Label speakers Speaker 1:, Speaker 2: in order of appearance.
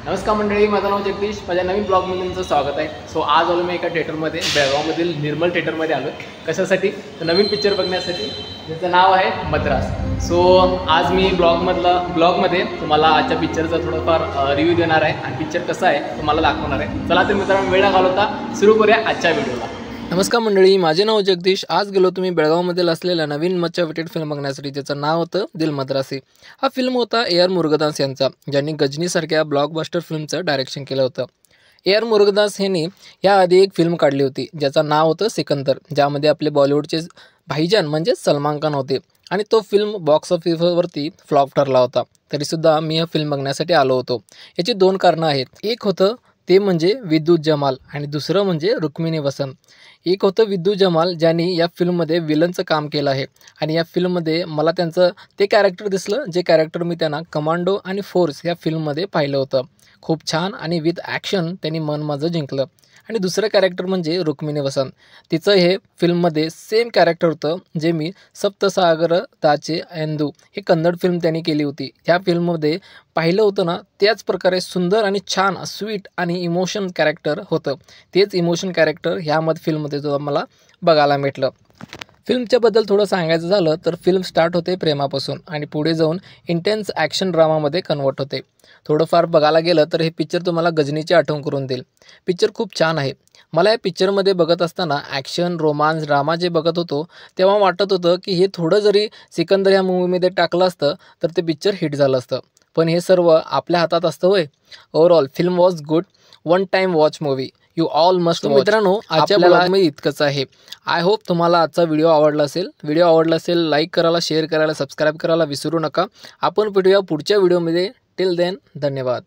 Speaker 1: नमस्कार मंडळी, माझं नाव जगदीश. माझ्या नवीन ब्लॉगमध्ये तुमचं स्वागत आहे. सो आज आलो मी एका थिएटरमध्ये, बेळगावमधील निर्मल थिएटरमध्ये आलो. कशासाठी? तर नवीन पिक्चर बघण्यासाठी, ज्याचं नाव आहे मद्रास. सो आज मी ब्लॉगमध्ये तुम्हाला आजच्या पिक्चरचा थोडंफार रिव्ह्यू देणार आहे आणि पिक्चर कसा आहे तुम्हाला दाखवणार आहे. चला तर मित्रांनो, वेळ न घालवता सुरू करूया आजच्या व्हिडिओला. नमस्कार मंडळी, माझे नाव जगदीश. आज गेलो तुम्ही बेळगावमधील असलेल्या नवीन मच्चा वेटेड फिल्म बघण्यासाठी, ज्याचं नाव होतं दिल मद्रासी. हा फिल्म होता ए आर मुरुगदास यांचा, ज्यांनी गजनीसारख्या ब्लॉकबस्टर फिल्मचं डायरेक्शन केलं होतं. ए आर मुरुगदास यांनी याआधी एक फिल्म काढली होती ज्याचं नाव होतं सिकंदर, ज्यामध्ये आपले बॉलिवूडचे भाईजान म्हणजे सलमान खान होते आणि तो फिल्म बॉक्स ऑफिसवरती फ्लॉप ठरला होता. तरीसुद्धा मी हा फिल्म बघण्यासाठी आलो होतो. याची दोन कारणं आहेत. एक होतं ते म्हणजे विद्युत जमाल आणि दुसरं म्हणजे रुक्मिणी वसंत. एक होतं विद्युत जमाल, ज्यांनी या फिल्ममध्ये विलनचं काम केलं आहे आणि या फिल्ममध्ये मला त्यांचं ते कॅरेक्टर दिसलं जे कॅरेक्टर मी त्यांना कमांडो आणि फोर्स या फिल्ममध्ये पाहिलं होतं. खूप छान आणि विथ ॲक्शन त्यांनी मन माझं जिंकलं. आणि दुसरं कॅरेक्टर म्हणजे रुक्मिणी वसंत. तिचं हे फिल्ममध्ये सेम कॅरेक्टर होतं जे मी सप्तसागरताचे ऐंदू हे कन्नड फिल्म त्यांनी केली होती. ह्या फिल्ममध्ये पाहिलं होतं ना, त्याच प्रकारे सुंदर आणि छान स्वीट आणि इमोशन कॅरेक्टर होतं. तेच इमोशन कॅरेक्टर ह्यामध्ये फिल्ममध्ये सुद्धा मला बघायला भेटलं. फिल्मच्याबद्दल थोडं सांगायचं झालं तर फिल्म स्टार्ट होते प्रेमापासून आणि पुढे जाऊन इंटेन्स ॲक्शन ड्रामामध्ये कन्वर्ट होते. थोडंफार बघायला गेलं तर हे पिक्चर तुम्हाला गजनीची आठवण करून देईल. पिक्चर खूप छान आहे. मला या पिक्चरमध्ये बघत असताना ॲक्शन, रोमांस, ड्रामा जे बघत होतो तेव्हा वाटत होतं की हे थोडं जरी सिकंदर या मूवीमध्ये टाकलं असतं तर ते पिक्चर हिट झालं असतं. पण हे सर्व आपल्या हातात असतं होय. Overall film was good. One time watch movie. You all must. मित्रांनो, आजच्या ब्लॉगमध्ये इतकंच आहे. आय होप तुम्हाला आजचा व्हिडिओ आवडला असेल. लाईक करायला, शेअर करायला, सबस्क्राईब करायला विसरू नका. आपण भेटूया पुढच्या व्हिडिओमध्ये. टिल देन, धन्यवाद.